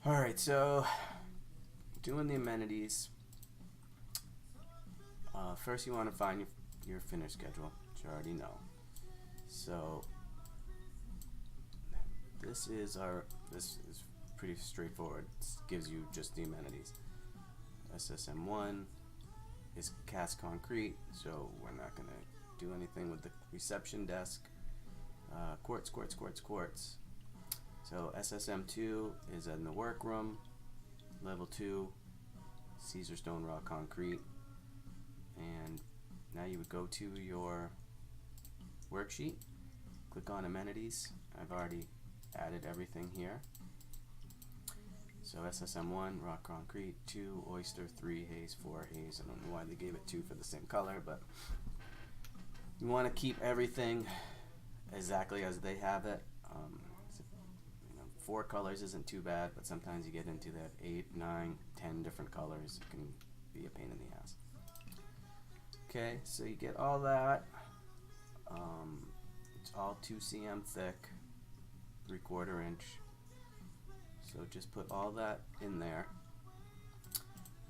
Alright, so doing the amenities. First you want to find your finish schedule, which you already know. So this is pretty straightforward. It gives you just the amenities. SSM1 is cast concrete, so we're not going to do anything with the reception desk. Quartz. So SSM2 is in the workroom. Level 2, Caesar stone raw concrete. And now you would go to your worksheet, click on amenities. I've already added everything here. So SSM1, rock concrete, 2, oyster, 3, haze, 4, haze. I don't know why they gave it 2 for the same color, but you want to keep everything exactly as they have it. 4 colors isn't too bad, but sometimes you get into that 8, 9, 10 different colors. It can be a pain in the ass. Okay, so you get all that. It's all 2 cm thick, 3/4 inch. So just put all that in there.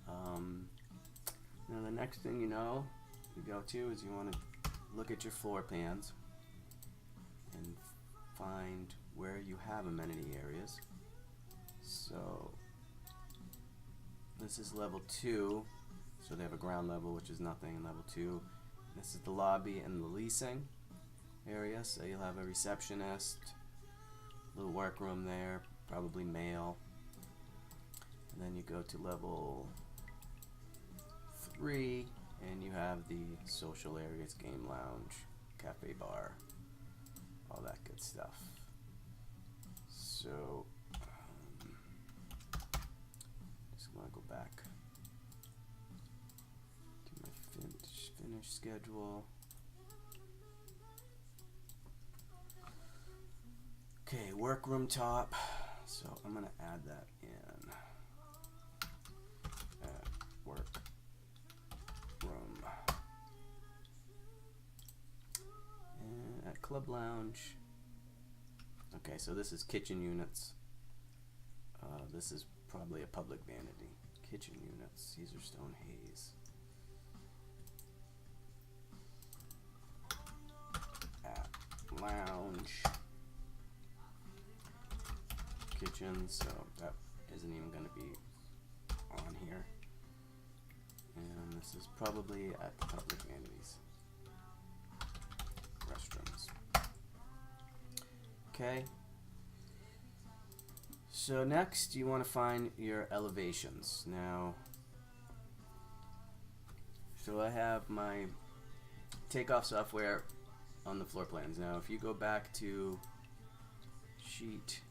Now the next thing you go to is you want to look at your floor plans and find where you have amenity areas. So this is level 2, so they have a ground level, which is nothing in level 2. This is the lobby and the leasing area, so you'll have a receptionist, little workroom there, probably mail. And then you go to level 3 and you have the social areas, game lounge, cafe bar, all that good stuff. So just want to go back to my finish schedule. Okay, workroom top. So I'm going to add that in at workroom. And at club lounge. Okay, so this is kitchen units. This is probably a public vanity. Kitchen units, Caesar stone haze. At lounge. Kitchen, so that isn't even going to be on here. And this is probably at the public vanities. Restrooms. Okay. So next you want to find your elevations. Now, so I have my takeoff software on the floor plans. Now if you go back to sheet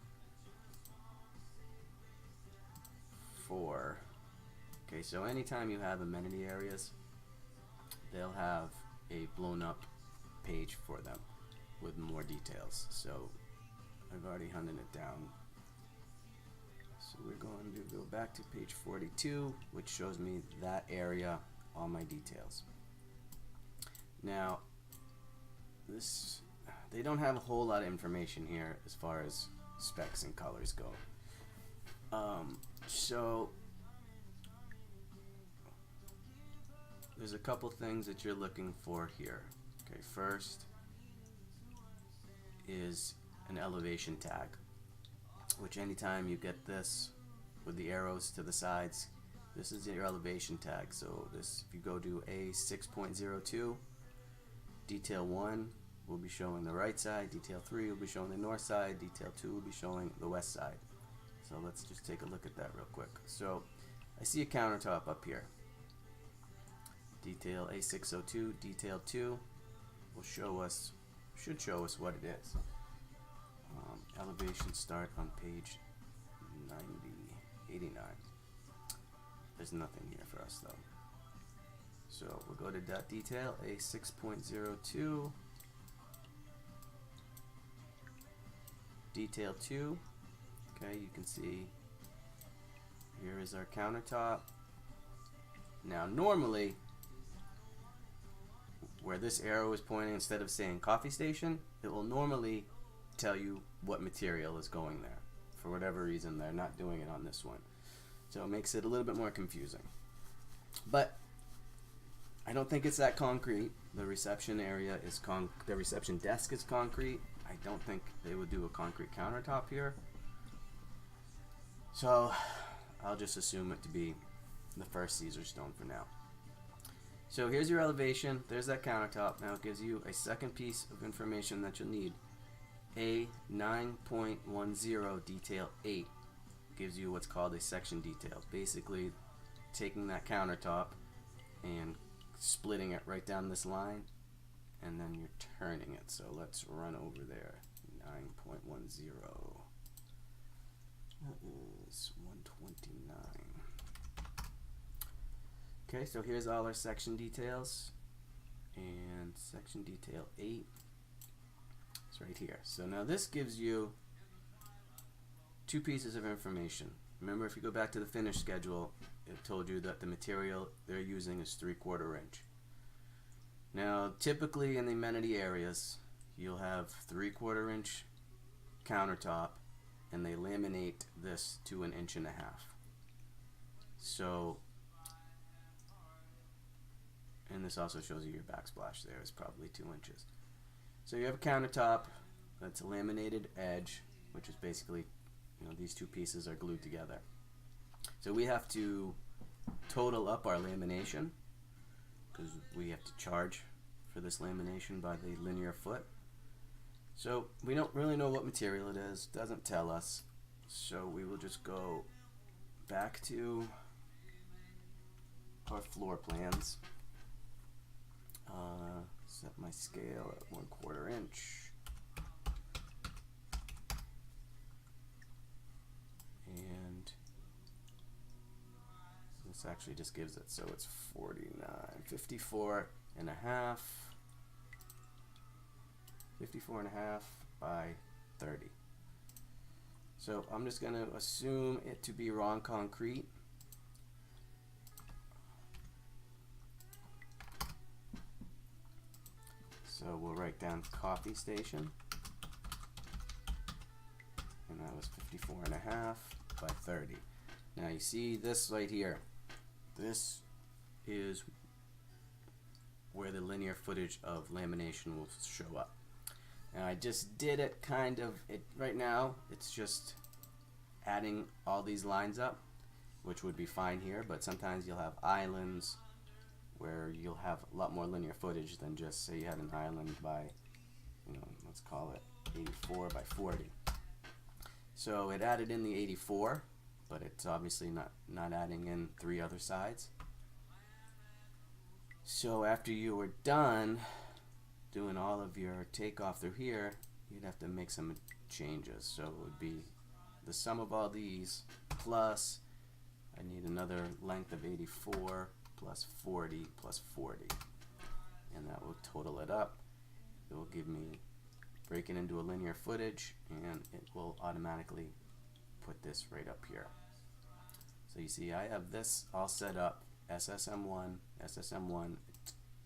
4, okay, so anytime you have amenity areas, they'll have a blown up page for them with more details. So I've already hunted it down. So we're going to go back to page 42, which shows me that area, all my details. Now, they don't have a whole lot of information here as far as specs and colors go. So there's a couple things that you're looking for here. Okay, first is an elevation tag, which anytime you get this with the arrows to the sides, this is your elevation tag. So this, if you go to A6.02, detail 1 will be showing the right side, detail 3 will be showing the north side, detail 2 will be showing the west side. So let's just take a look at that real quick. So I see a countertop up here. Detail A602, detail 2 will should show us what it is. Elevation start on page 89. There's nothing here for us though. So we'll go to dot detail A6.02, detail 2. Okay, you can see here is our countertop. Now normally where this arrow is pointing, instead of saying coffee station, it will normally tell you what material is going there for whatever reason, they're not doing it on this one. So it makes it a little bit more confusing. But I don't think it's that concrete. The reception area is the reception desk is concrete. I don't think they would do a concrete countertop here. So I'll just assume it to be the first Caesar stone for now. So here's your elevation. There's that countertop. Now it gives you a second piece of information that you'll need. A 9.10 detail 8 gives you what's called a section detail. Basically taking that countertop and splitting it right down this line, and then you're turning it. So let's run over there. 9.10. That is 129. Okay, so here's all our section details, and section detail 8 is right here. So now this gives you two pieces of information. Remember, if you go back to the finish schedule, it told you that the material they're using is 3/4 inch. Now, typically in the amenity areas, you'll have 3/4 inch countertop, and they laminate this to 1.5 inches. So, and this also shows you your backsplash there is probably 2 inches. So you have a countertop that's a laminated edge, which is basically, you know, these two pieces are glued together. So we have to total up our lamination, because we have to charge for this lamination by the linear foot. So we don't really know what material it is, doesn't tell us. So we will just go back to our floor plans. Set my scale at 1/4 inch. And this actually just gives it, so it's 54.5 by 30. So I'm just going to assume it to be raw concrete. So we'll write down coffee station, and that was 54.5 by 30. Now you see this right here. This is where the linear footage of lamination will show up. And I just did it kind of, right now it's just adding all these lines up, which would be fine here, but sometimes you'll have islands where you'll have a lot more linear footage than just, say you had an island by, you know, let's call it 84 by 40. So it added in the 84, but it's obviously not adding in 3 other sides. So after you were done doing all of your takeoff through here, you'd have to make some changes. So it would be the sum of all these plus, I need another length of 84 plus 40 plus 40, and that will total it up. It will give me, break it into a linear footage, and it will automatically put this right up here. So you see I have this all set up, SSM1,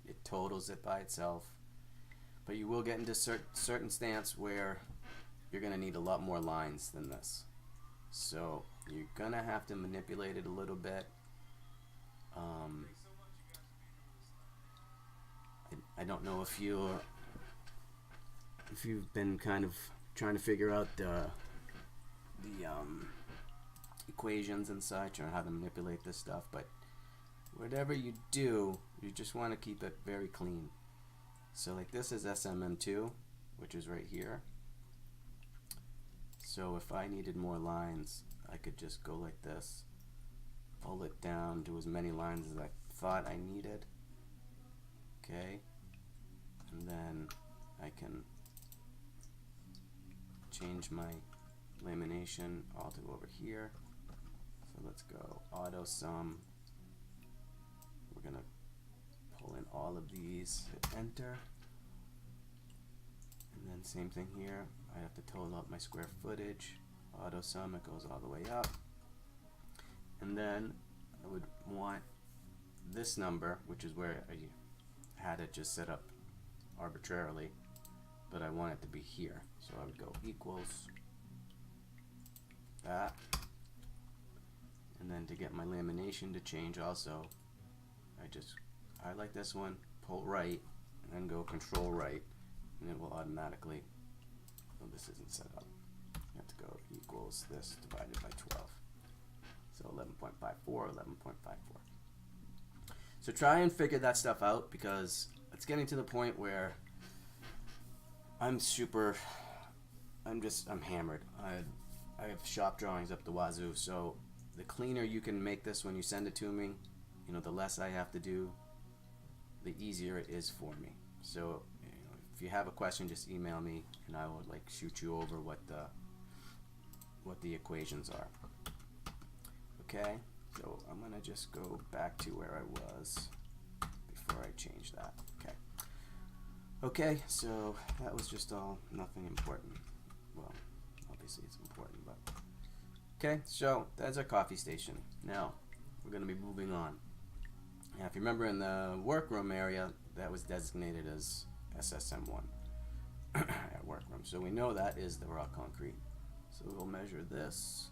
it totals it by itself, but you will get into certain stance where you're going to need a lot more lines than this. So you're going to have to manipulate it a little bit. I don't know if you've been kind of trying to figure out the equations and such, or how to manipulate this stuff, but whatever you do, you just want to keep it very clean. So like this is SMM2, which is right here. So if I needed more lines, I could just go like this, pull it down, do as many lines as I thought I needed. Okay, and then I can change my lamination all to over here. So let's go auto sum. We're gonna pull in all of these, hit enter, and then same thing here. I have to total up my square footage, auto sum, it goes all the way up, and then I would want this number, which is where I had it just set up arbitrarily, but I want it to be here. So I would go equals that. And then to get my lamination to change also, I like this one, pull right, and then go control right, and it will automatically, well, this isn't set up. You have to go equals this divided by 12. So 11.54, 11.54. So try and figure that stuff out, because it's getting to the point where I'm hammered. I have shop drawings up the wazoo, so the cleaner you can make this when you send it to me, you know, the less I have to do, the easier it is for me. So, you know, if you have a question, just email me, and I will like shoot you over what the equations are. Okay, so I'm gonna just go back to where I was before I change that. Okay, so that was just all nothing important. Well, obviously it's important, but okay, so that's our coffee station. Now we're going to be moving on. Now, if you remember, in the workroom area, that was designated as SSM1 at workroom. So we know that is the raw concrete. So we'll measure this.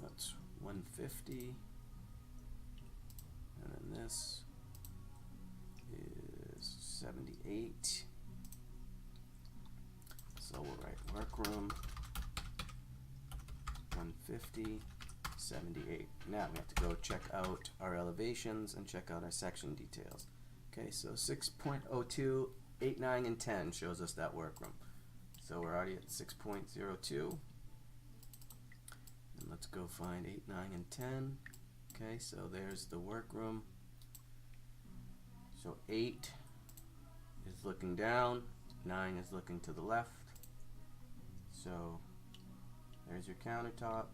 That's 150, and then this is 78. So we'll write workroom 150, 78. Now we have to go check out our elevations and check out our section details. Okay, so 6.02, 8, 9, and 10 shows us that workroom. So we're already at 6.02. And let's go find 8, 9, and 10. Okay, so there's the workroom. So 8 is looking down, 9 is looking to the left. So there's your countertop.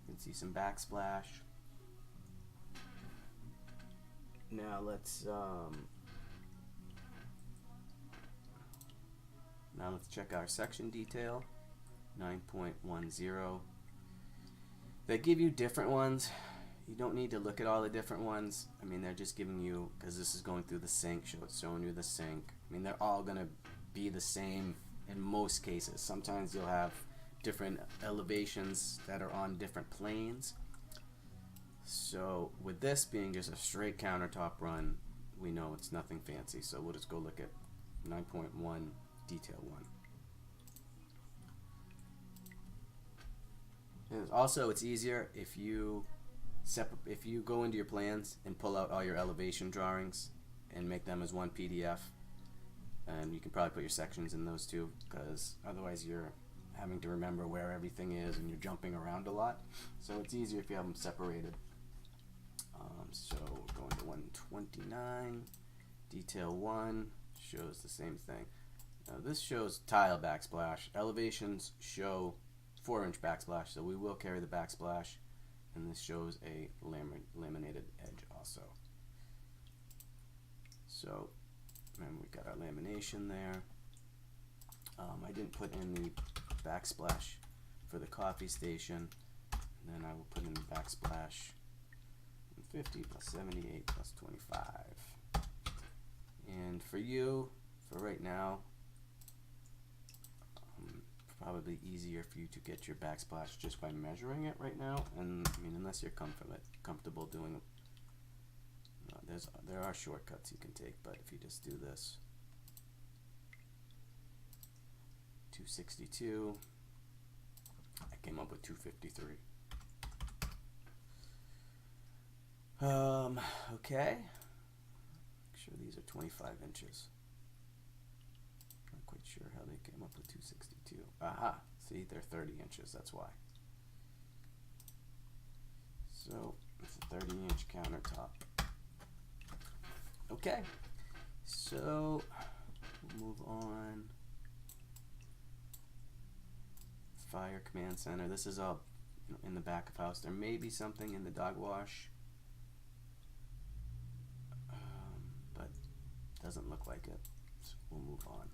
You can see some backsplash. Now let's check our section detail. 9.10. They give you different ones. You don't need to look at all the different ones. I mean, they're just giving you, because this is going through the sink, it's showing you the sink. I mean, they're all going to be the same in most cases. Sometimes you'll have different elevations that are on different planes. So with this being just a straight countertop run, we know it's nothing fancy. So we'll just go look at 9.1 detail 1. And also, it's easier if you go into your plans and pull out all your elevation drawings and make them as one PDF, and you can probably put your sections in those too, because otherwise you're having to remember where everything is and you're jumping around a lot. So it's easier if you have them separated. So we're going to 129. Detail 1 shows the same thing. Now this shows tile backsplash. Elevations show 4-inch backsplash, so we will carry the backsplash. And this shows a laminated edge also. So, and we've got our lamination there. I didn't put in the backsplash for the coffee station. And then I will put in the backsplash 50 plus 78 plus 25. And for you, for right now, probably easier for you to get your backsplash just by measuring it right now. And I mean, unless you're comfortable doing, there are shortcuts you can take, but if you just do this, 262, I came up with 253. Okay. Make sure these are 25 inches. Not quite sure how they came up with 262. Aha, see, they're 30 inches, that's why. So, it's a 30-inch countertop. Okay, so we'll move on. Fire command center. This is all in the back of house. There may be something in the dog wash, but doesn't look like it. So we'll move on.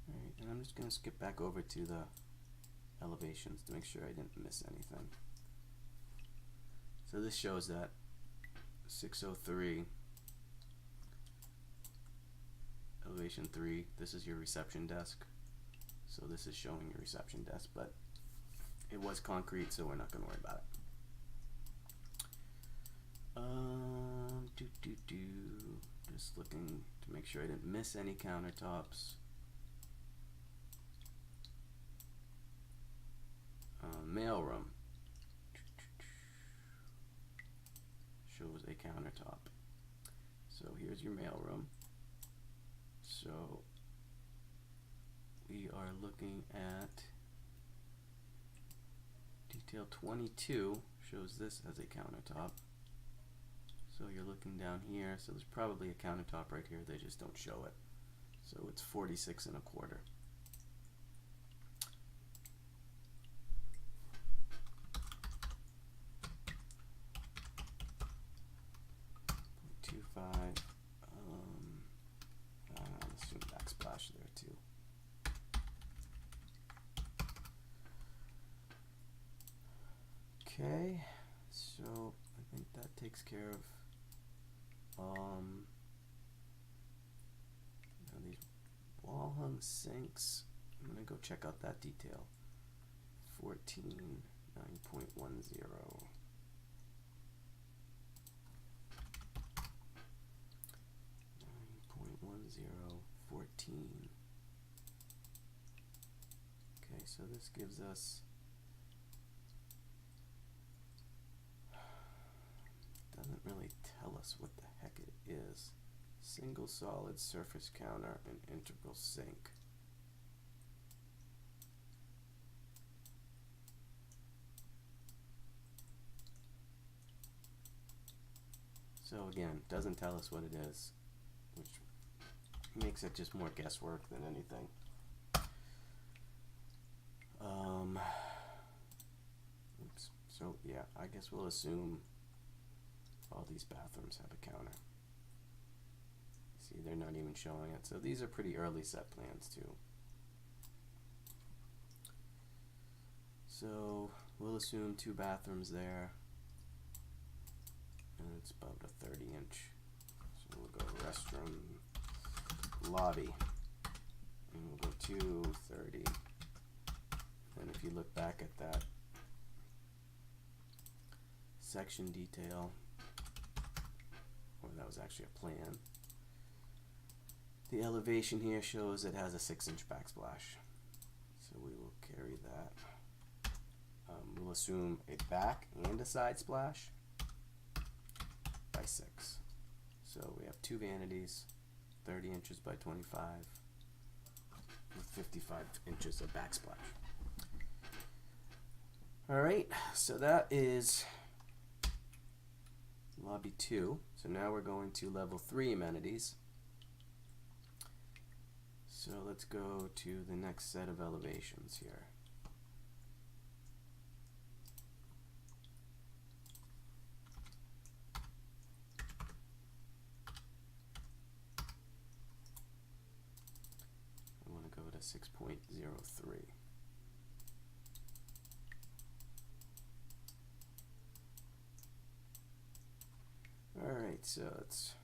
Alright, and I'm just going to skip back over to the elevations to make sure I didn't miss anything. So this shows that 603, elevation 3, this is your reception desk. So this is showing your reception desk, but it was concrete, so we're not going to worry about it. Just looking to make sure I didn't miss any countertops. Mailroom shows a countertop. So here's your mailroom. So we are looking at detail 22 shows this as a countertop. So you're looking down here, so there's probably a countertop right here, they just don't show it. So it's 46 1/4. 0.25. Let's do backsplash there too. Okay, so I think that takes care of now these wall hung sinks. I'm gonna go check out that detail. 14 9.10. 14. Okay, so this gives us, doesn't really tell us what the heck it is. Single solid surface counter and integral sink. So again, doesn't tell us what it is, which makes it just more guesswork than anything. Oops. So yeah, I guess we'll assume all these bathrooms have a counter. See, they're not even showing it. So these are pretty early set plans too. So we'll assume 2 bathrooms there, and it's about a 30-inch. So we'll go restroom, lobby, and we'll go 230. And if you look back at that section detail, or that was actually a plan, the elevation here shows it has a 6-inch backsplash. So we will carry that. We'll assume a back and a side splash by 6. So we have 2 vanities, 30 inches by 25, with 55 inches of backsplash. Alright, so that is lobby 2. So now we're going to level 3 amenities. So let's go to the next set of elevations here. I want to go to 6.03. Alright, so it's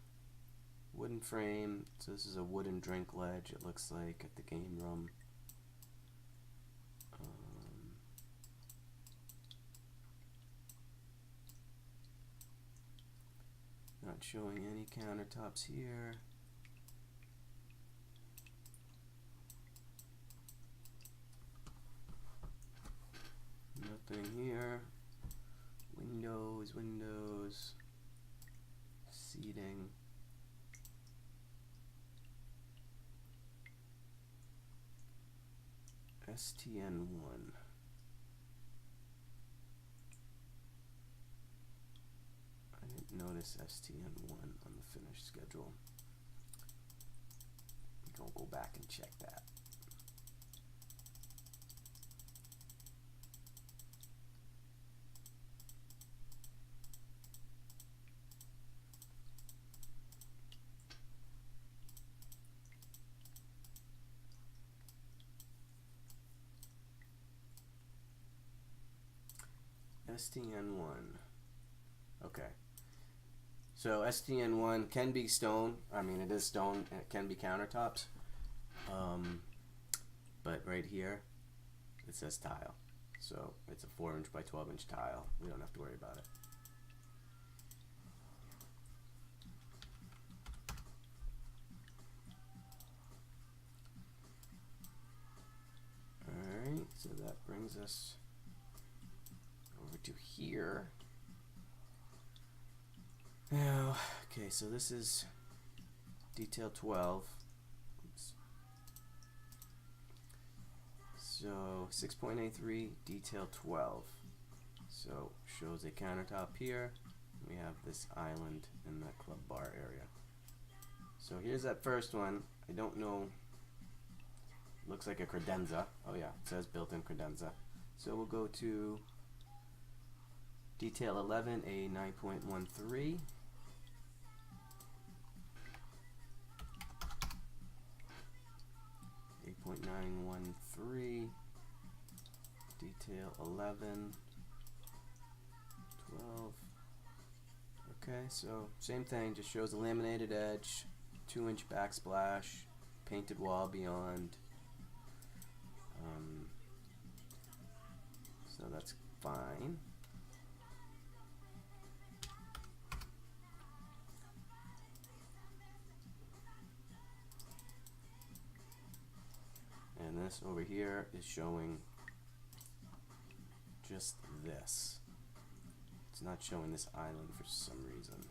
wooden frame. So this is a wooden drink ledge, it looks like, at the game room. Not showing any countertops here. Nothing here. Windows. Seating. STN1. I didn't notice STN1 on the finished schedule. We'll go back and check that. STN1. Okay. So STN1 can be stone. I mean, it is stone. And it can be countertops. But right here, it says tile. So it's a 4-inch by 12-inch tile. We don't have to worry about it. Alright, so that brings us over to here. Now, okay, so this is detail 12. Oops. So 6.83 detail 12. So shows a countertop here. We have this island in the club bar area. So here's that first one. I don't know. Looks like a credenza. Oh yeah, it says built-in credenza. So we'll go to detail 11, a 9.13. .913, detail 11, 12. Okay, so same thing, just shows a laminated edge, 2-inch backsplash, painted wall beyond. So that's fine. And this over here is showing just this. It's not showing this island for some reason.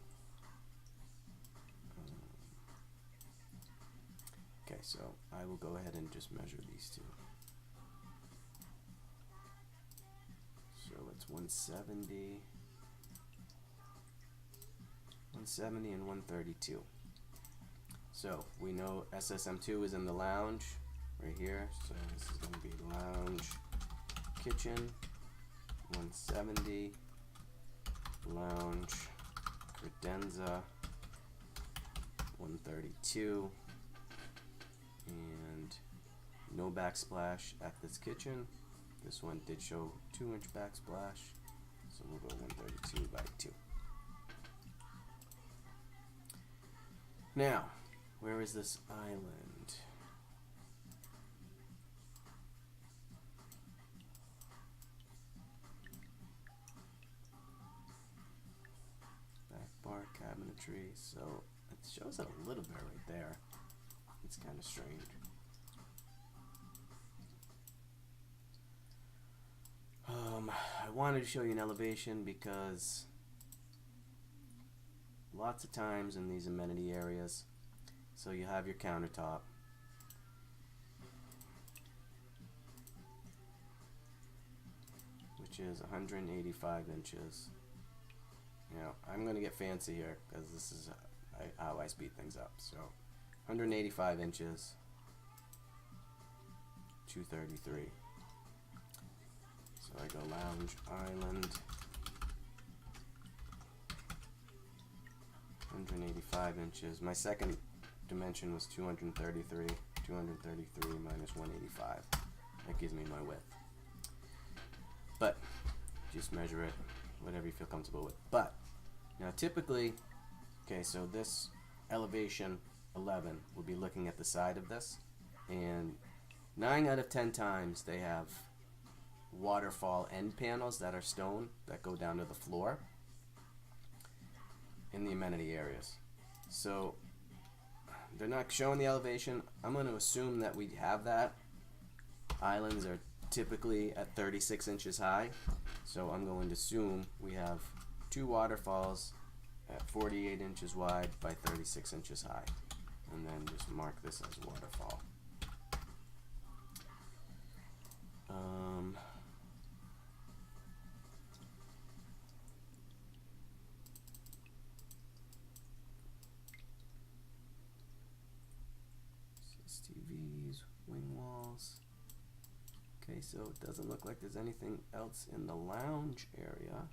Okay, so I will go ahead and just measure these two. So it's 170, 170 and 132. So we know SSM2 is in the lounge right here. So this is going to be lounge kitchen, 170, lounge credenza, 132, and no backsplash at this kitchen. This one did show 2-inch backsplash, so we'll go 132 by 2. Now, where is this island? Back bar cabinetry, so it shows it a little bit right there. It's kind of strange. I wanted to show you an elevation because lots of times in these amenity areas, so you have your countertop, which is 185 inches. You know, I'm going to get fancy here because this is how I speed things up. So 185 inches, 233. So I go lounge island, 185 inches. My second dimension was 233. 233 minus 185. That gives me my width. But just measure it, whatever you feel comfortable with. But now typically, okay, so this elevation 11 will be looking at the side of this, and 9 out of 10 times they have waterfall end panels that are stone that go down to the floor in the amenity areas. So they're not showing the elevation. I'm going to assume that we have that. Islands are typically at 36 inches high, so I'm going to assume we have 2 waterfalls at 48 inches wide by 36 inches high, and then just mark this as waterfall. TVs, wing walls. Okay, so it doesn't look like there's anything else in the lounge area.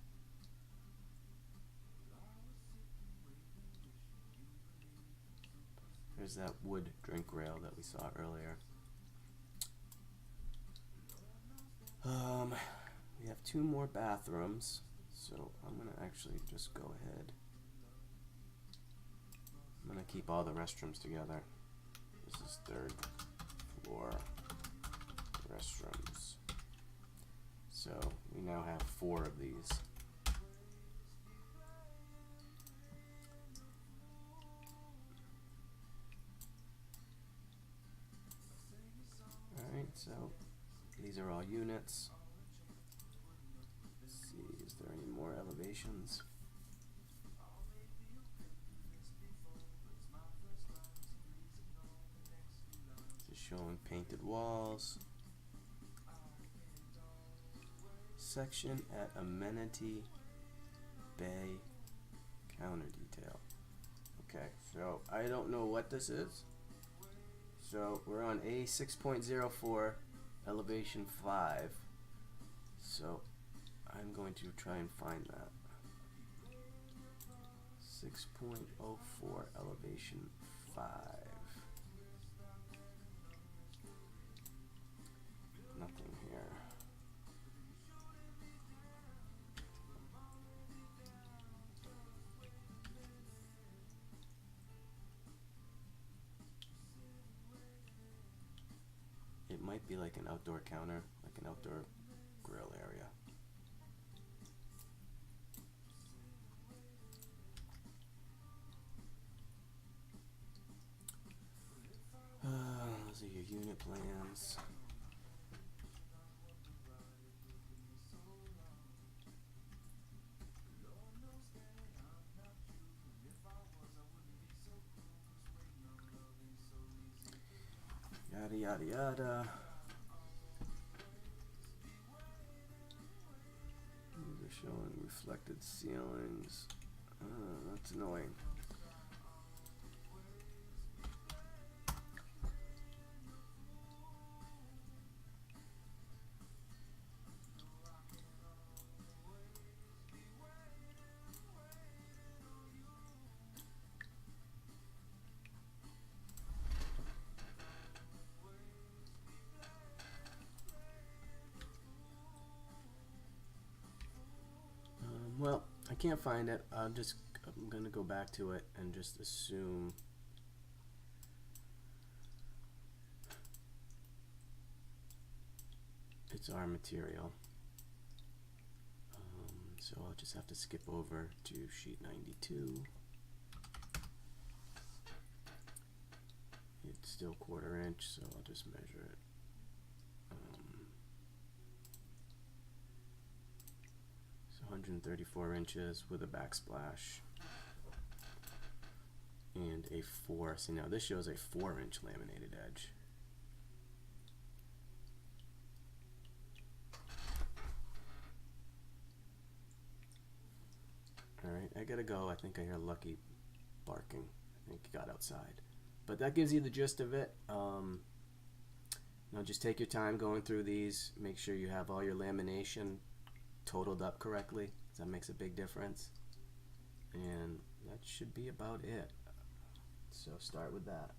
There's that wood drink rail that we saw earlier. We have 2 more bathrooms, So I'm going to actually just go ahead. I'm going to keep all the restrooms together. This is 3rd floor restrooms. So we now have 4 of these. Alright, so these are all units. Let's see, is there any more elevations? Just showing painted walls. Section at amenity bay counter detail. Okay, so I don't know what this is. So we're on A 6.04 elevation 5. So I'm going to try and find that. 6.04 elevation 5. Nothing here. It might be like an outdoor counter, like an outdoor grill area. Those are your unit plans. Yada yada yada. These are showing reflected ceilings. That's annoying. Well, I can't find it. I'm gonna go back to it and just assume it's our material. So I'll just have to skip over to sheet 92. It's still 1/4 inch, so I'll just measure it. So 134 inches with a backsplash and a 4. See, now this shows a 4-inch laminated edge. Alright, I gotta go. I think I hear Lucky barking. I think he got outside. But that gives you the gist of it. Just take your time going through these. Make sure you have all your lamination totaled up correctly, because that makes a big difference. And that should be about it. So start with that.